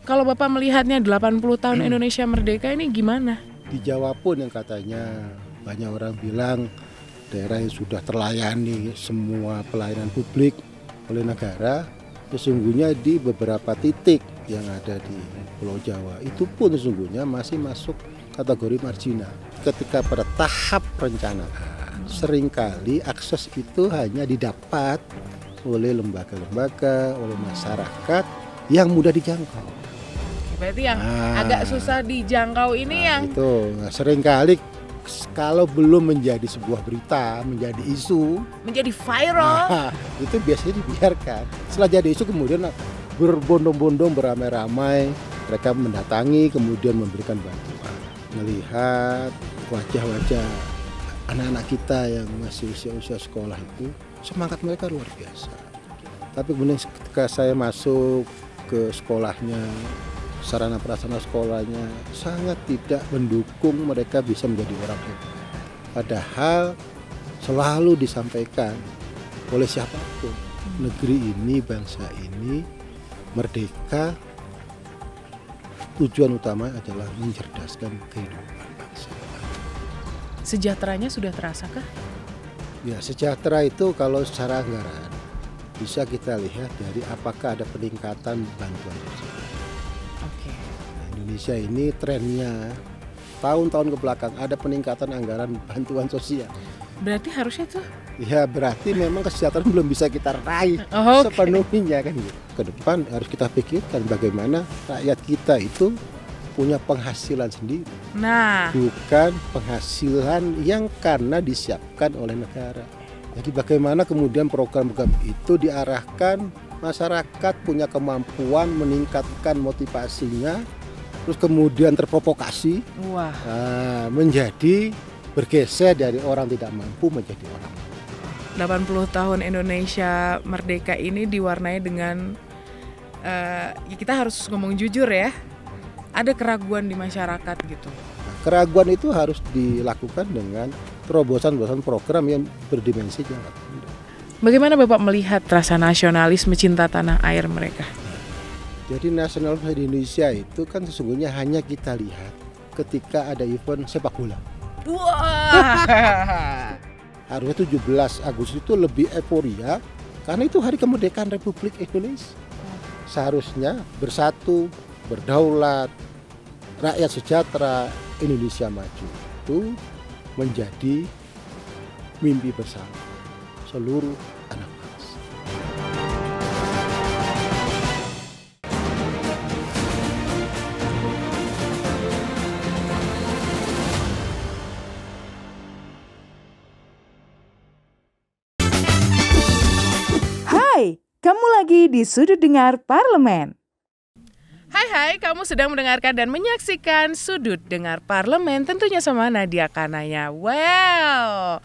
Kalau Bapak melihatnya 80 tahun Indonesia merdeka ini gimana? Di Jawa pun yang katanya banyak orang bilang daerah yang sudah terlayani semua pelayanan publik oleh negara, sesungguhnya di beberapa titik yang ada di Pulau Jawa itu pun sesungguhnya masih masuk kategori marginal. Ketika pada tahap perencanaan, seringkali akses itu hanya didapat oleh lembaga-lembaga, oleh masyarakat yang mudah dijangkau. Berarti yang agak susah dijangkau ini yang itu seringkali kalau belum menjadi sebuah berita, menjadi isu, menjadi viral, itu biasanya dibiarkan. Setelah jadi isu kemudian berbondong-bondong, beramai-ramai, mereka mendatangi, kemudian memberikan bantuan. Melihat wajah-wajah anak-anak kita yang masih usia-usia sekolah itu, semangat mereka luar biasa. Tapi kemudian ketika saya masuk ke sekolahnya, sarana prasarana sekolahnya sangat tidak mendukung mereka bisa menjadi orang hebat. Padahal selalu disampaikan oleh siapapun, negeri ini, bangsa ini merdeka, tujuan utama adalah mencerdaskan kehidupan bangsa. Sejahteranya sudah terasakah? Ya, sejahtera itu kalau secara anggaran bisa kita lihat dari apakah ada peningkatan bantuan sosial. Oke. Indonesia ini trennya tahun-tahun ke belakang ada peningkatan anggaran bantuan sosial. Berarti harusnya tuh? Ya berarti memang kesejahteraan belum bisa kita raih sepenuhnya kan gitu. Ke depan harus kita pikirkan bagaimana rakyat kita itu punya penghasilan sendiri. Nah, bukan penghasilan yang karena disiapkan oleh negara. Jadi bagaimana kemudian program-program itu diarahkan masyarakat punya kemampuan meningkatkan motivasinya, terus kemudian terprovokasi, menjadi bergeser dari orang tidak mampu menjadi orang. 80 tahun Indonesia merdeka ini diwarnai dengan kita harus ngomong jujur ya, ada keraguan di masyarakat gitu. Keraguan itu harus dilakukan dengan terobosan-terobosan program yang berdimensi jangka pendek. Bagaimana Bapak melihat rasa nasionalisme cinta tanah air mereka? Jadi nasionalisme di Indonesia itu kan sesungguhnya hanya kita lihat ketika ada event sepak bola. Wah. Harusnya 17 Agustus itu lebih euforia karena itu hari kemerdekaan Republik Indonesia. Seharusnya bersatu, berdaulat, rakyat sejahtera, Indonesia maju itu menjadi mimpi bersama seluruh anak bangsa. Hai, kamu lagi di Sudut Dengar Parlemen. Hai, kamu sedang mendengarkan dan menyaksikan Sudut Dengar Parlemen, tentunya sama Nadia Kanaya. Well,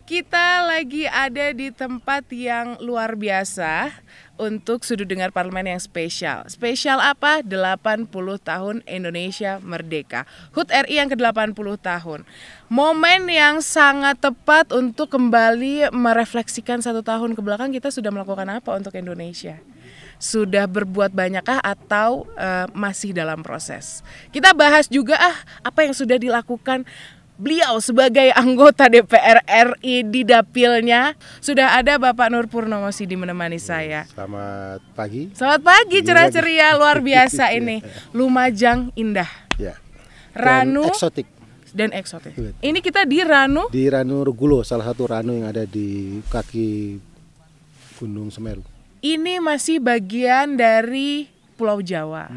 kita lagi ada di tempat yang luar biasa untuk Sudut Dengar Parlemen yang spesial. Spesial apa? 80 tahun Indonesia Merdeka. HUT RI yang ke-80 tahun. Momen yang sangat tepat untuk kembali merefleksikan 1 tahun ke belakang kita sudah melakukan apa untuk Indonesia. Sudah berbuat banyakkah atau masih dalam proses? Kita bahas juga apa yang sudah dilakukan beliau sebagai anggota DPR RI di dapilnya. Sudah ada Bapak Nur Purnomo Sidi menemani saya. Selamat pagi. Selamat pagi, cerah ceria luar biasa ini. Lumajang indah. Ya. Ranu dan eksotik. Ini kita di Ranu. Di Ranu Regulo, salah satu ranu yang ada di kaki Gunung Semeru. Ini masih bagian dari Pulau Jawa.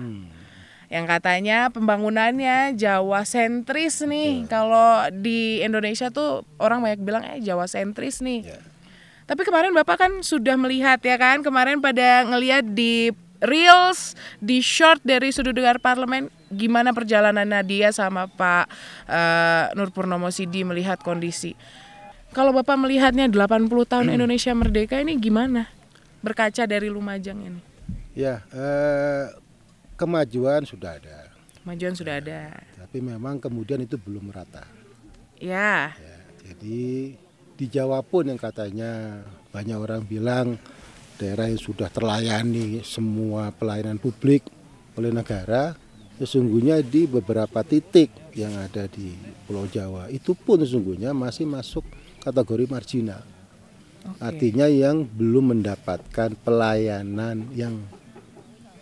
Yang katanya pembangunannya Jawa sentris nih. Kalau di Indonesia tuh orang banyak bilang Jawa sentris nih. Tapi kemarin Bapak kan sudah melihat ya kan, kemarin pada ngelihat di Reels, di short dari Sudut Dengar Parlemen, gimana perjalanan Nadia sama Pak Nur Purnomo Sidi melihat kondisi. Kalau Bapak melihatnya 80 tahun Indonesia merdeka ini gimana? Berkaca dari Lumajang ini. Ya, kemajuan sudah ada. Kemajuan sudah ada. Tapi memang kemudian itu belum merata. Ya. Jadi di Jawa pun yang katanya banyak orang bilang daerah yang sudah terlayani semua pelayanan publik oleh negara. Sesungguhnya di beberapa titik yang ada di Pulau Jawa itu pun sesungguhnya masih masuk kategori marginal. Artinya yang belum mendapatkan pelayanan yang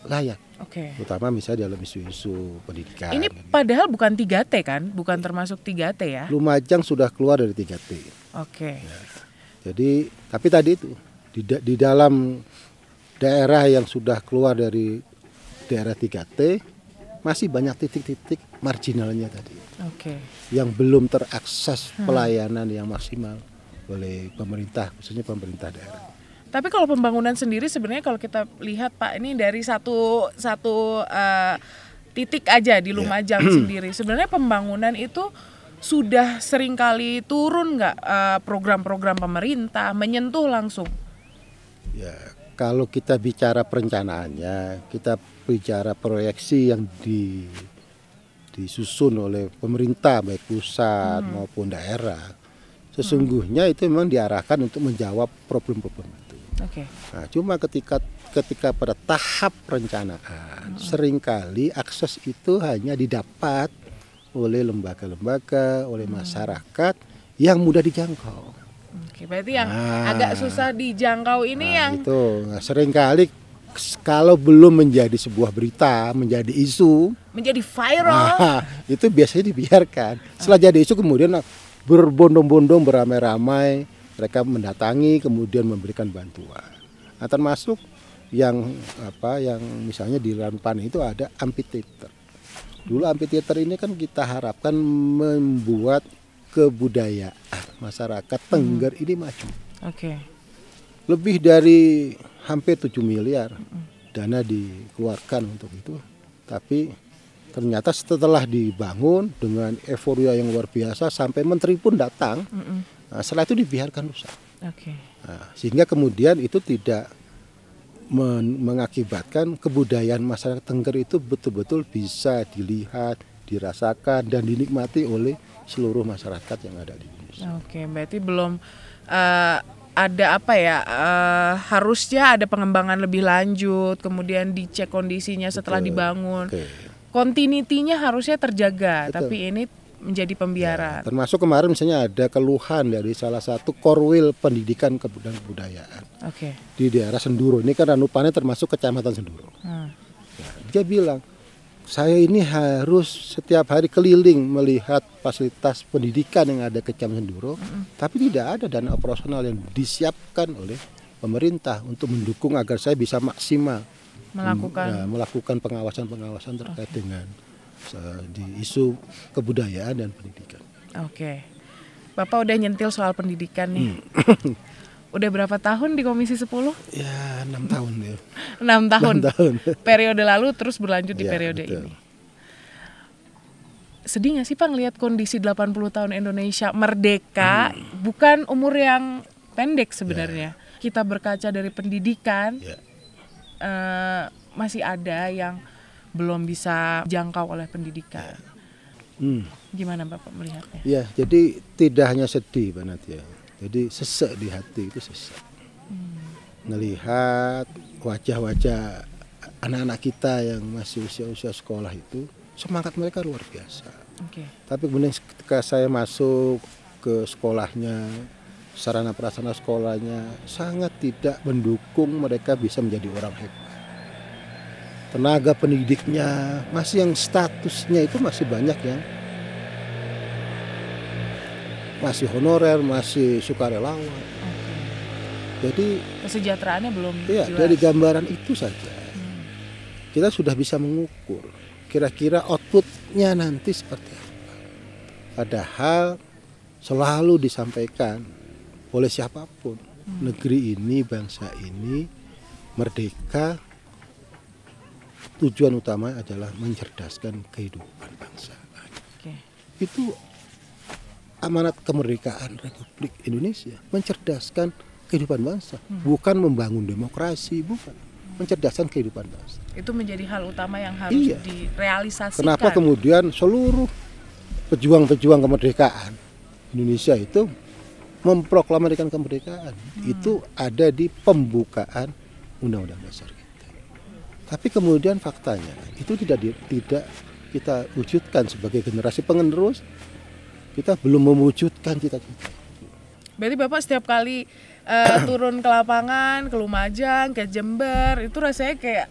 layak. Terutama misalnya dalam isu-isu pendidikan. Ini padahal bukan 3T kan? Bukan termasuk 3T ya? Lumajang sudah keluar dari 3T. Ya. Jadi, tapi tadi itu di dalam daerah yang sudah keluar dari daerah 3T masih banyak titik-titik marginalnya tadi. Yang belum terakses pelayanan yang maksimal oleh pemerintah, khususnya pemerintah daerah. Tapi kalau pembangunan sendiri sebenarnya kalau kita lihat Pak, ini dari satu titik aja di Lumajang sendiri. Sebenarnya pembangunan itu sudah seringkali turun nggak program-program pemerintah menyentuh langsung? Ya, kalau kita bicara perencanaannya, kita bicara proyeksi yang disusun oleh pemerintah baik pusat maupun daerah, sesungguhnya itu memang diarahkan untuk menjawab problem-problem itu. Nah, cuma ketika pada tahap perencanaan, seringkali akses itu hanya didapat oleh lembaga-lembaga, oleh masyarakat yang mudah dijangkau. Berarti yang agak susah dijangkau ini yang itu seringkali kalau belum menjadi sebuah berita, menjadi isu, menjadi viral, itu biasanya dibiarkan. Setelah jadi isu kemudian berbondong-bondong, beramai-ramai, mereka mendatangi kemudian memberikan bantuan. Nah, termasuk yang misalnya di Ranpan itu ada amphitheater. Dulu amphitheater ini kan kita harapkan membuat kebudayaan masyarakat Tengger ini maju. Lebih dari hampir 7 miliar dana dikeluarkan untuk itu. Tapi ternyata setelah dibangun dengan euforia yang luar biasa sampai menteri pun datang, nah, setelah itu dibiarkan rusak. Nah, sehingga kemudian itu tidak mengakibatkan kebudayaan masyarakat Tengger itu betul-betul bisa dilihat, dirasakan dan dinikmati oleh seluruh masyarakat yang ada di Indonesia. Berarti belum ada harusnya ada pengembangan lebih lanjut, kemudian dicek kondisinya setelah dibangun. Continuity-nya harusnya terjaga, tapi ini menjadi pembiaran. Termasuk kemarin misalnya ada keluhan dari salah satu korwil pendidikan dan kebudayaan di daerah Senduro. Ini kan Ranupane termasuk kecamatan Senduro. Dia bilang, saya ini harus setiap hari keliling melihat fasilitas pendidikan yang ada ke Kecamatan Senduro, tapi tidak ada dana operasional yang disiapkan oleh pemerintah untuk mendukung agar saya bisa maksimal melakukan pengawasan terkait dengan di isu kebudayaan dan pendidikan. Bapak udah nyentil soal pendidikan nih. Udah berapa tahun di Komisi 10? Ya 6 tahun ya. 6 tahun. Periode lalu terus berlanjut di periode ini. Sedih gak sih Pak ngelihat kondisi 80 tahun Indonesia merdeka, bukan umur yang pendek sebenarnya. Kita berkaca dari pendidikan, masih ada yang belum bisa jangkau oleh pendidikan. Gimana Bapak melihatnya? Ya, jadi tidak hanya sedih Pak Nadia. Jadi sesek di hati itu sesek. Melihat wajah-wajah anak-anak kita yang masih usia-usia sekolah itu, semangat mereka luar biasa. Tapi kemudian ketika saya masuk ke sekolahnya, sarana prasarana sekolahnya sangat tidak mendukung mereka bisa menjadi orang hebat. Tenaga pendidiknya masih yang statusnya itu masih banyak yang masih honorer, masih sukarelawan. Jadi kesejahteraannya belum jelas. Dari gambaran itu saja kita sudah bisa mengukur kira-kira outputnya nanti seperti apa. Padahal selalu disampaikan oleh siapapun, negeri ini, bangsa ini merdeka, tujuan utama adalah mencerdaskan kehidupan bangsa. Itu amanat kemerdekaan Republik Indonesia, mencerdaskan kehidupan bangsa, bukan membangun demokrasi, bukan, mencerdaskan kehidupan bangsa. Itu menjadi hal utama yang harus direalisasikan. Kenapa kemudian seluruh pejuang-pejuang kemerdekaan Indonesia itu memproklamasikan kemerdekaan? Itu ada di pembukaan Undang-Undang Dasar kita. Tapi kemudian faktanya itu tidak kita wujudkan sebagai generasi penerus. Kita belum mewujudkan cita-cita. Berarti Bapak setiap kali turun ke lapangan, ke Lumajang, ke Jember, itu rasanya kayak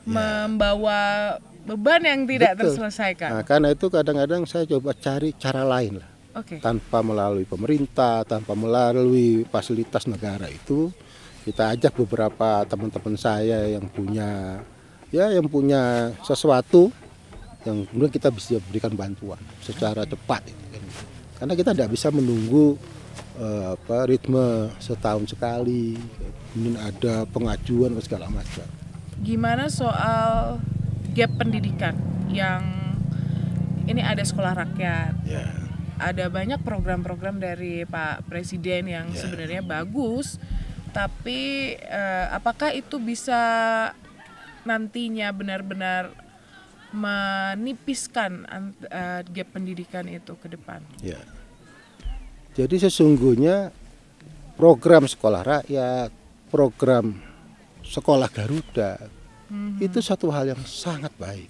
membawa beban yang tidak terselesaikan. Nah, karena itu kadang-kadang saya coba cari cara lain lah. Tanpa melalui pemerintah, tanpa melalui fasilitas negara itu, kita ajak beberapa teman-teman saya yang punya sesuatu yang kemudian kita bisa berikan bantuan secara cepat. Karena kita tidak bisa menunggu ritme setahun sekali, kemudian ada pengajuan atau segala macam. Gimana soal gap pendidikan yang ini ada sekolah rakyat, ada banyak program-program dari Pak Presiden yang sebenarnya bagus, tapi apakah itu bisa nantinya benar-benar menipiskan gap pendidikan itu ke depan? Ya. Jadi sesungguhnya program sekolah rakyat, program sekolah Garuda itu satu hal yang sangat baik.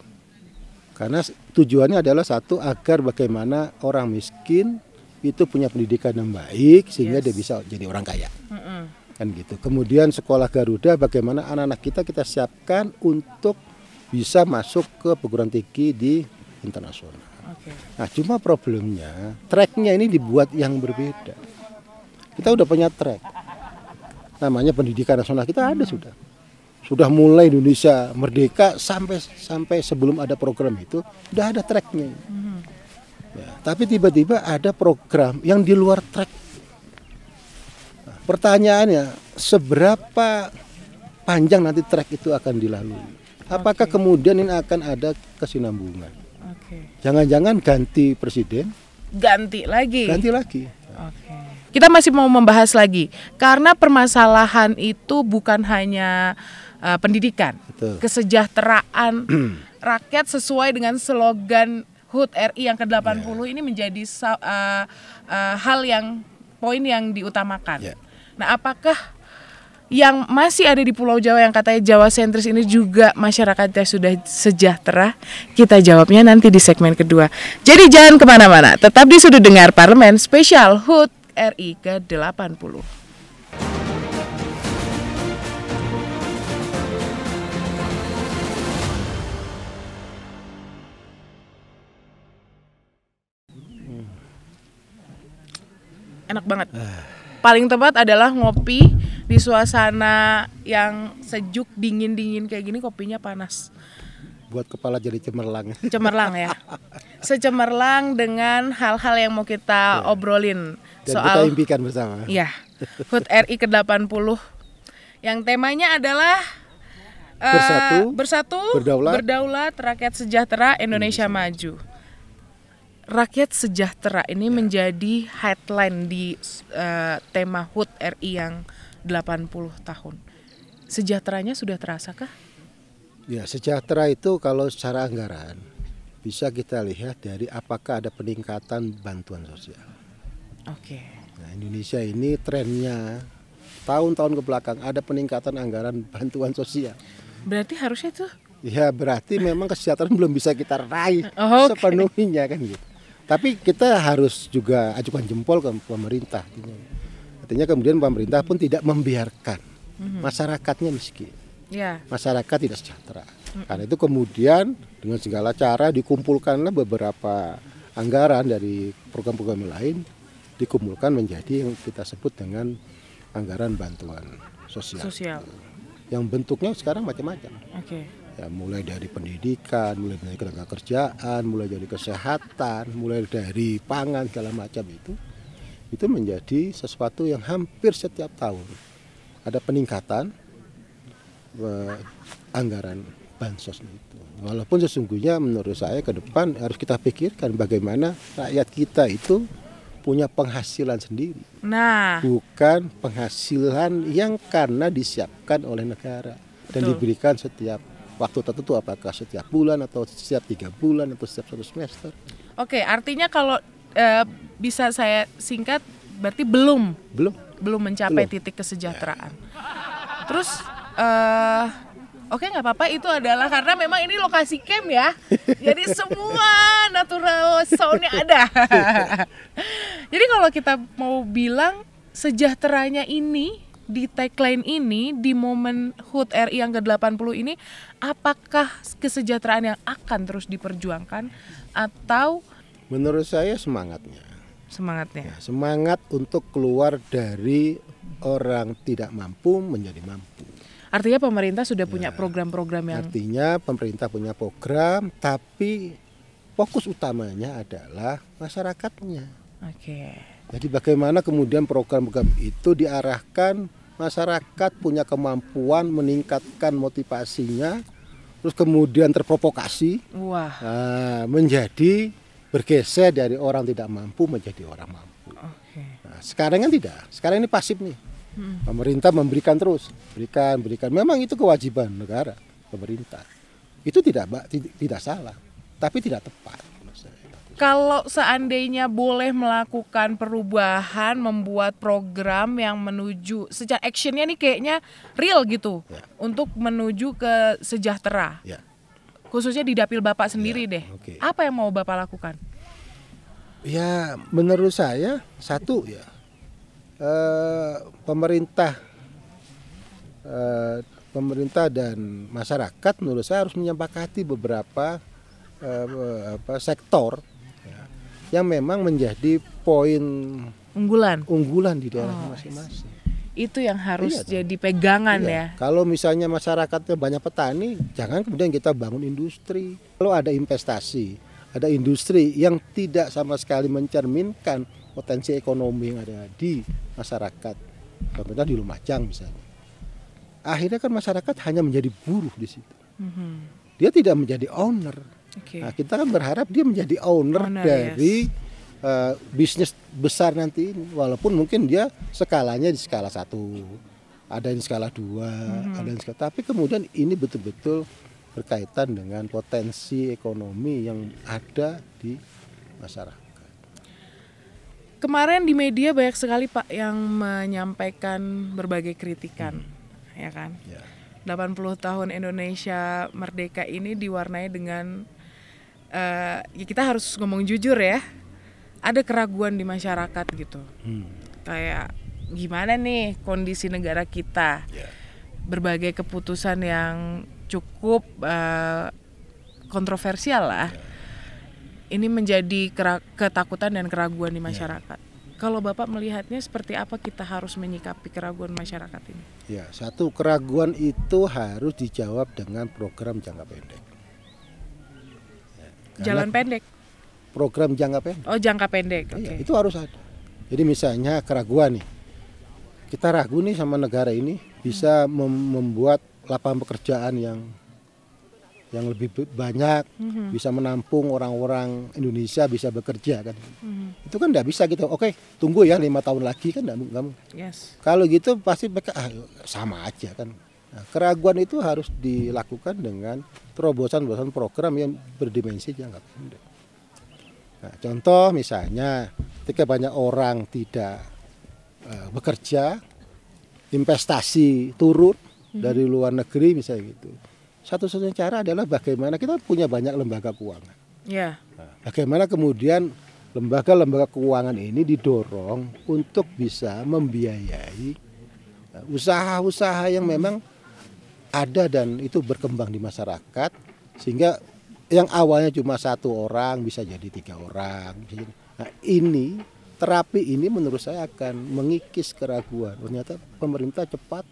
Karena tujuannya adalah satu, agar bagaimana orang miskin itu punya pendidikan yang baik sehingga dia bisa jadi orang kaya. Kan gitu. Kemudian sekolah Garuda, bagaimana anak-anak kita siapkan untuk bisa masuk ke perguruan tinggi di internasional. Nah, cuma problemnya tracknya ini dibuat yang berbeda. Kita udah punya track, namanya pendidikan nasional, kita ada sudah mulai Indonesia merdeka sampai sebelum ada program itu udah ada tracknya. Ya, tapi tiba-tiba ada program yang di luar track. Nah, pertanyaannya, seberapa panjang nanti track itu akan dilalui? Apakah kemudian ini akan ada kesinambungan? Jangan-jangan ganti presiden, ganti lagi. Kita masih mau membahas lagi, karena permasalahan itu bukan hanya pendidikan, kesejahteraan rakyat sesuai dengan slogan HUT RI yang ke-80 ini menjadi hal yang poin yang diutamakan. Nah, apakah yang masih ada di Pulau Jawa yang katanya Jawa sentris ini juga masyarakatnya sudah sejahtera? Kita jawabnya nanti di segmen kedua. Jadi jangan kemana-mana, tetap di Sudut Dengar Parlemen spesial HUT RI ke-80. Enak banget. Paling tepat adalah ngopi di suasana yang sejuk, dingin-dingin kayak gini, kopinya panas. Buat kepala jadi cemerlang. Cemerlang ya. Secemerlang dengan hal-hal yang mau kita obrolin. Dan soal kita impikan bersama. Iya. HUT RI ke-80 yang temanya adalah bersatu, berdaulat, rakyat sejahtera, Indonesia maju. Rakyat sejahtera ini menjadi headline di tema HUT RI yang 80 tahun. Sejahteranya sudah terasakah? Ya, sejahtera itu kalau secara anggaran bisa kita lihat dari apakah ada peningkatan bantuan sosial. Nah, Indonesia ini trennya tahun-tahun ke belakang ada peningkatan anggaran bantuan sosial. Berarti harusnya tuh? Ya, berarti memang kesejahteraan belum bisa kita raih sepenuhnya kan gitu. Tapi kita harus juga ajukan jempol ke pemerintah. Artinya kemudian pemerintah pun tidak membiarkan masyarakatnya miskin. Masyarakat tidak sejahtera. Karena itu kemudian dengan segala cara dikumpulkanlah beberapa anggaran dari program-program lain, dikumpulkan menjadi yang kita sebut dengan anggaran bantuan sosial. Yang bentuknya sekarang macam-macam. Ya, mulai dari pendidikan, mulai dari ketenagakerjaan, mulai dari kesehatan, mulai dari pangan, segala macam itu menjadi sesuatu yang hampir setiap tahun ada peningkatan anggaran bansos itu. Walaupun sesungguhnya menurut saya ke depan harus kita pikirkan bagaimana rakyat kita itu punya penghasilan sendiri. Bukan penghasilan yang karena disiapkan oleh negara dan diberikan setiap waktu tertentu, apakah setiap bulan atau setiap 3 bulan atau setiap 1 semester. Artinya kalau bisa saya singkat, berarti belum mencapai titik kesejahteraan. Terus Oke, nggak apa-apa, itu adalah karena memang ini lokasi camp ya. Jadi semua natural sound-nya ada. Jadi kalau kita mau bilang sejahteranya ini di tagline ini di momen HUT RI yang ke-80 ini, apakah kesejahteraan yang akan terus diperjuangkan atau Menurut saya semangatnya. semangatnya? Semangat untuk keluar dari orang tidak mampu menjadi mampu. Artinya pemerintah sudah punya program-program yang Artinya pemerintah punya program, tapi fokus utamanya adalah masyarakatnya. Oke. Jadi bagaimana kemudian program-program itu diarahkan masyarakat punya kemampuan meningkatkan motivasinya, terus kemudian terprovokasi, Wah. menjadi bergeser dari orang tidak mampu menjadi orang mampu. Oke. Nah, sekarang kan tidak, sekarang ini pasif nih. Pemerintah memberikan terus, berikan. Memang itu kewajiban negara, pemerintah. Itu tidak salah, tapi tidak tepat. Kalau seandainya boleh melakukan perubahan, membuat program yang menuju secara actionnya nih kayaknya real gitu, Ya. untuk menuju ke sejahtera, Ya, khususnya di dapil Bapak sendiri deh. oke. Apa yang mau Bapak lakukan? ya menurut saya satu ya pemerintah dan masyarakat menurut saya harus menyepakati beberapa sektor ya, yang memang menjadi poin Unggulan. di daerah masing-masing. Itu yang harus Iya dong. jadi pegangan Iya. ya. Kalau misalnya masyarakatnya banyak petani, jangan kemudian kita bangun industri. Kalau ada investasi, ada industri yang tidak sama sekali mencerminkan potensi ekonomi yang ada di masyarakat, contohnya di Lumajang misalnya. Akhirnya kan masyarakat hanya menjadi buruh di situ. Dia tidak menjadi owner. Oke. Nah, kita kan berharap dia menjadi owner dari bisnis besar nanti ini. Walaupun mungkin dia skalanya di skala 1, ada di skala 2, ada di skala, tapi kemudian ini betul-betul berkaitan dengan potensi ekonomi yang ada di masyarakat. Kemarin di media banyak sekali Pak yang menyampaikan berbagai kritikan, ya kan? Ya. 80 tahun Indonesia merdeka ini diwarnai dengan ya kita harus ngomong jujur ya, ada keraguan di masyarakat gitu. Kayak gimana nih kondisi negara kita, berbagai keputusan yang cukup kontroversial lah. Ini menjadi ketakutan dan keraguan di masyarakat. Kalau Bapak melihatnya seperti apa kita harus menyikapi keraguan masyarakat ini? Ya, satu, keraguan itu harus dijawab dengan program jangka pendek. Jalan pendek. Program jangka pendek. Oh, jangka pendek. Oke. Iya, itu harus ada. Jadi misalnya keraguan nih, kita ragu nih sama negara ini bisa membuat lapangan pekerjaan yang lebih banyak, bisa menampung orang-orang Indonesia bisa bekerja kan. Itu kan tidak bisa gitu. Oke, tunggu ya 5 tahun lagi kan nggak. Yes. Kalau gitu pasti mereka sama aja kan. Nah, keraguan itu harus dilakukan dengan terobosan-terobosan program yang berdimensi jangka pendek. Nah, contoh misalnya ketika banyak orang tidak bekerja, investasi turun dari luar negeri misalnya gitu. Satu-satunya cara adalah bagaimana kita punya banyak lembaga keuangan. Ya. Nah, bagaimana kemudian lembaga-lembaga keuangan ini didorong untuk bisa membiayai usaha-usaha yang memang ada dan itu berkembang di masyarakat, sehingga yang awalnya cuma 1 orang bisa jadi 3 orang. Nah, ini terapi ini menurut saya akan mengikis keraguan. Ternyata pemerintah cepat,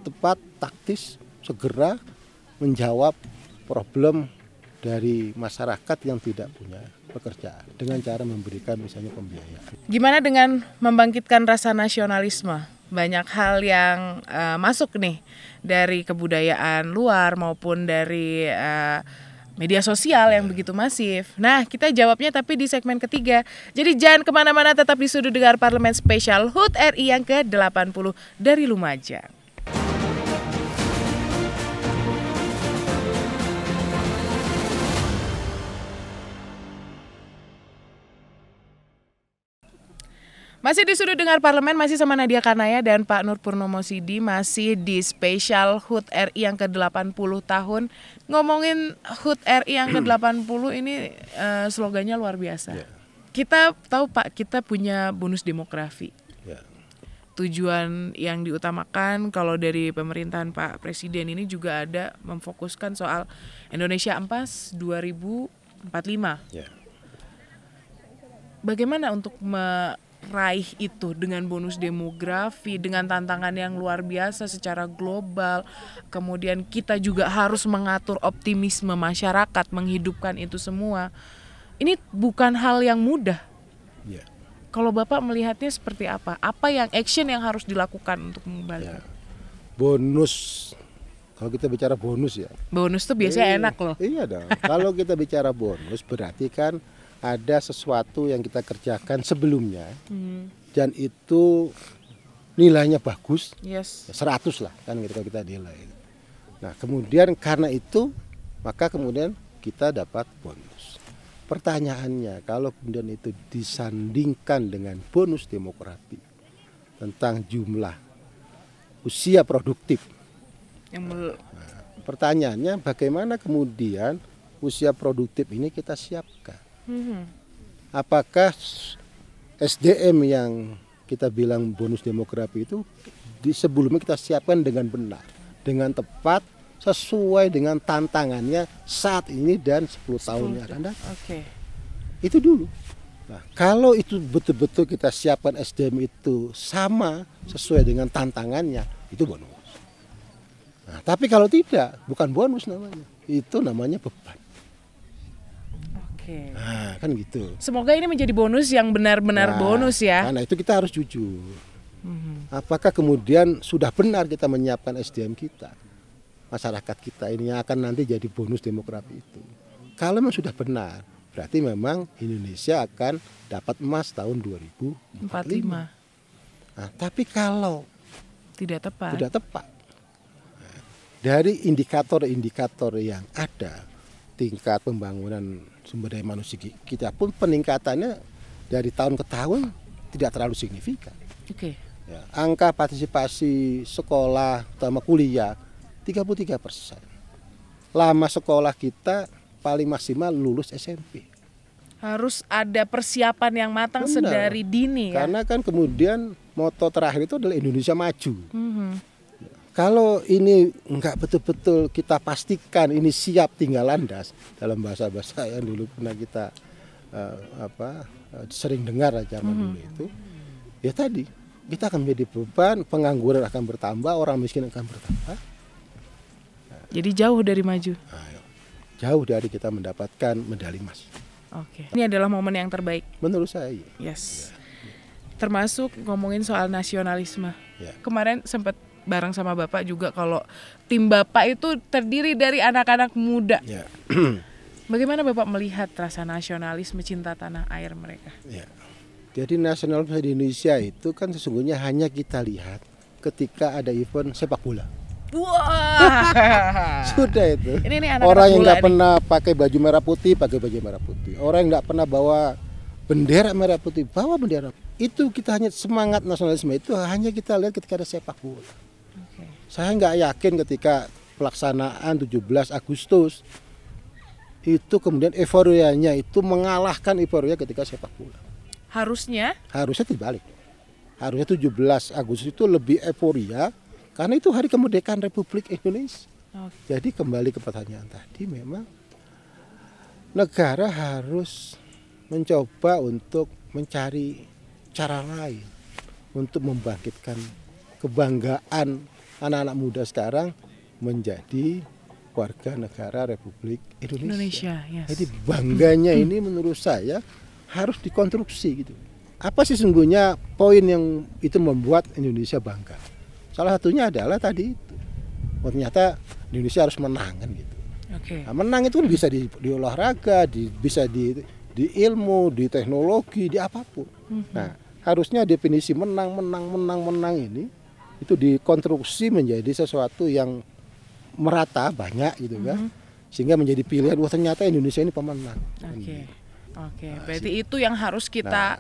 tepat, taktis, segera menjawab problem dari masyarakat yang tidak punya pekerjaan dengan cara memberikan misalnya pembiayaan. Gimana dengan membangkitkan rasa nasionalisme? Banyak hal yang masuk nih dari kebudayaan luar maupun dari media sosial yang begitu masif. Nah, kita jawabnya tapi di segmen ketiga. Jadi jangan kemana-mana, tetap di Sudut Dengar Parlemen Spesial HUT RI yang ke-80 dari Lumajang. Masih di Sudut Dengar Parlemen, masih sama Nadia Kanaya dan Pak Nur Purnomo Sidi, masih di spesial HUT RI yang ke-80 tahun. Ngomongin HUT RI yang ke-80 ini slogannya luar biasa. Ya. Kita tahu Pak, kita punya bonus demografi. Ya. Tujuan yang diutamakan kalau dari pemerintahan Pak Presiden ini juga ada memfokuskan soal Indonesia Empas 2045. Ya. Bagaimana untuk meraih itu dengan bonus demografi, dengan tantangan yang luar biasa secara global, kemudian kita juga harus mengatur optimisme masyarakat, menghidupkan itu semua. Ini bukan hal yang mudah. Ya. Kalau Bapak melihatnya seperti apa? Apa yang action yang harus dilakukan untuk mengembalikan? Ya. Bonus, kalau kita bicara bonus ya. Bonus tuh biasanya enak loh. Iya dong. Kalau kita bicara bonus berarti kan ada sesuatu yang kita kerjakan sebelumnya dan itu nilainya bagus, Yes. 100 lah kan kita nilai. Nah kemudian karena itu maka kemudian kita dapat bonus. Pertanyaannya kalau kemudian itu disandingkan dengan bonus demografi tentang jumlah usia produktif. Pertanyaannya bagaimana kemudian usia produktif ini kita siapkan? Apakah SDM yang kita bilang bonus demografi itu sebelumnya kita siapkan dengan benar, dengan tepat, sesuai dengan tantangannya saat ini dan 10 tahun yang akan datang. Oke. Itu dulu. Nah, kalau itu betul-betul kita siapkan SDM itu sama sesuai dengan tantangannya, itu bonus. Nah, tapi kalau tidak, bukan bonus namanya. Itu namanya beban. Oke. Nah, kan gitu. Semoga ini menjadi bonus yang benar-benar bonus ya. Karena itu kita harus jujur. Apakah kemudian sudah benar kita menyiapkan SDM kita, masyarakat kita ini yang akan nanti jadi bonus demografi itu? Kalau memang sudah benar, berarti memang Indonesia akan dapat emas tahun 2045. Nah, tapi kalau Tidak tepat. Dari indikator-indikator yang ada, tingkat pembangunan sumber daya manusia kita pun peningkatannya dari tahun ke tahun tidak terlalu signifikan. Oke. Ya, angka partisipasi sekolah, terutama kuliah, 33%. Lama sekolah kita paling maksimal lulus SMP. Harus ada persiapan yang matang Benar. sedari dini ya. Karena kan kemudian moto terakhir itu adalah Indonesia maju. Kalau ini enggak betul-betul kita pastikan ini siap tinggal landas, dalam bahasa-bahasa yang dulu pernah kita sering dengar zaman dulu itu, ya tadi kita akan menjadi beban, pengangguran akan bertambah, orang miskin akan bertambah. Jadi jauh dari maju. Jauh dari kita mendapatkan medali emas. Oke. Ini adalah momen yang terbaik. Menurut saya. Yes. Termasuk ngomongin soal nasionalisme. Ya. Kemarin sempat bareng sama Bapak juga kalau tim Bapak itu terdiri dari anak-anak muda. Ya. Bagaimana Bapak melihat rasa nasionalisme cinta tanah air mereka? Ya. Jadi nasionalisme di Indonesia itu kan sesungguhnya hanya kita lihat ketika ada event sepak bola. Wah. Sudah itu. Ini anak-anak orang yang bola nggak pernah pakai baju merah putih pakai baju merah putih. Orang yang nggak pernah bawa bendera merah putih bawa bendera. Itu kita hanya semangat nasionalisme itu hanya kita lihat ketika ada sepak bola. Okay. Saya nggak yakin ketika pelaksanaan 17 Agustus itu kemudian euforianya itu mengalahkan euforia ketika sepak bola. Harusnya dibalik. Harusnya 17 Agustus itu lebih euforia karena itu hari kemerdekaan Republik Indonesia. Okay. Jadi kembali ke pertanyaan tadi, memang negara harus mencoba untuk mencari cara lain untuk membangkitkan kebanggaan anak-anak muda sekarang menjadi warga negara Republik Indonesia. Yes. Jadi bangganya ini menurut saya harus dikonstruksi gitu. Apa sih sesungguhnya poin yang itu membuat Indonesia bangga? Salah satunya adalah tadi itu. Ternyata Indonesia harus menang kan gitu. Okay. Nah, menang itu kan bisa di olahraga, bisa di ilmu, di teknologi, di apapun. Nah, harusnya definisi menang ini itu dikonstruksi menjadi sesuatu yang merata banyak gitu kan. Sehingga menjadi pilihan, wah ternyata Indonesia ini pemenang. Oke. Berarti itu yang harus kita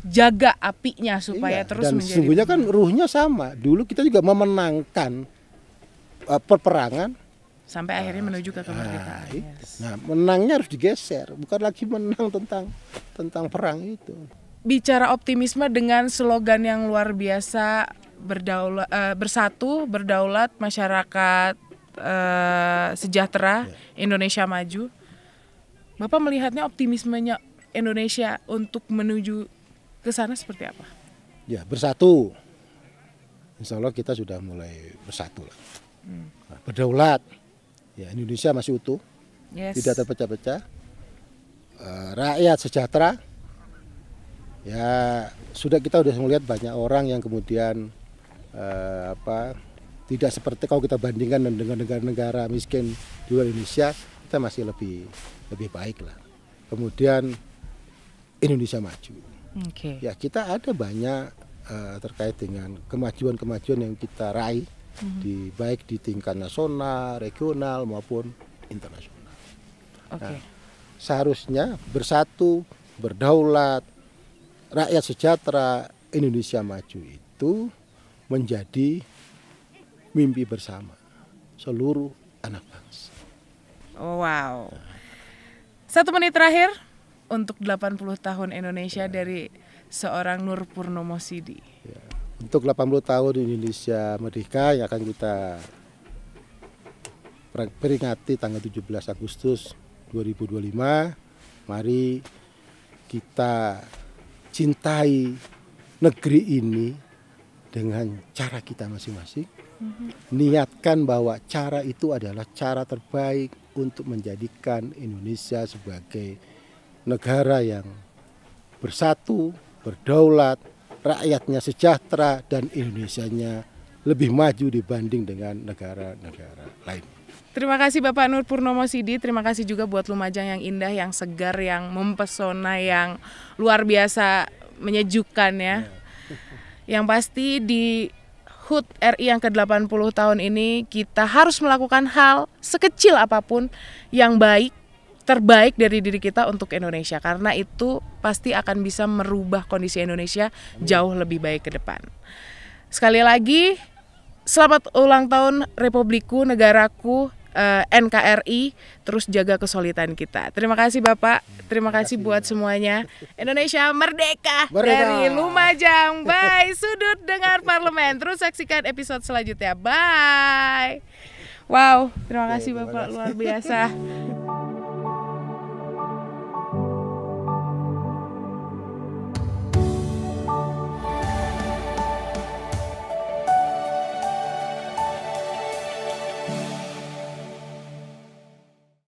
jaga apinya supaya terus dan menjadi. sesungguhnya kan ruhnya sama. Dulu kita juga memenangkan peperangan Sampai akhirnya menuju ke kemerdekaan. Yes. Nah, menangnya harus digeser, bukan lagi menang tentang perang itu. Bicara optimisme dengan slogan yang luar biasa, bersatu, berdaulat, masyarakat sejahtera, Indonesia maju. Bapak melihatnya optimismenya Indonesia untuk menuju ke sana seperti apa? Ya, bersatu. Insya Allah kita sudah mulai bersatu lah. Berdaulat. Ya, Indonesia masih utuh, tidak terpecah-pecah. Rakyat sejahtera. Ya, kita sudah melihat banyak orang yang kemudian tidak seperti kalau kita bandingkan dengan negara-negara miskin di luar Indonesia, kita masih lebih baik lah. Kemudian Indonesia maju. Okay. Ya, kita ada banyak terkait dengan kemajuan-kemajuan yang kita raih. Baik di tingkat nasional, regional maupun internasional. Okay. Nah, seharusnya bersatu, berdaulat, rakyat sejahtera, Indonesia maju itu menjadi mimpi bersama seluruh anak bangsa. Wow. 1 menit terakhir untuk 80 tahun Indonesia dari seorang Nur Purnomo Sidi. Ya. Untuk 80 tahun Indonesia Merdeka yang akan kita peringati tanggal 17 Agustus 2025, mari kita cintai negeri ini dengan cara kita masing-masing. Niatkan bahwa cara itu adalah cara terbaik untuk menjadikan Indonesia sebagai negara yang bersatu, berdaulat, rakyatnya sejahtera, dan Indonesianya lebih maju dibanding dengan negara-negara lain. Terima kasih Bapak Nur Purnomo Sidi, terima kasih juga buat Lumajang yang indah, yang segar, yang mempesona, yang luar biasa menyejukkan ya. Yang pasti di HUT RI yang ke-80 tahun ini kita harus melakukan hal sekecil apapun yang baik, terbaik dari diri kita untuk Indonesia, karena itu pasti akan bisa merubah kondisi Indonesia jauh lebih baik ke depan. Sekali lagi, selamat ulang tahun Republikku, negaraku, NKRI, terus jaga kesulitan kita. Terima kasih Bapak, terima kasih buat semuanya. Indonesia merdeka, dari Lumajang, bye. Sudut Dengar Parlemen, terus saksikan episode selanjutnya, bye. Wow, terima kasih Bapak, luar biasa.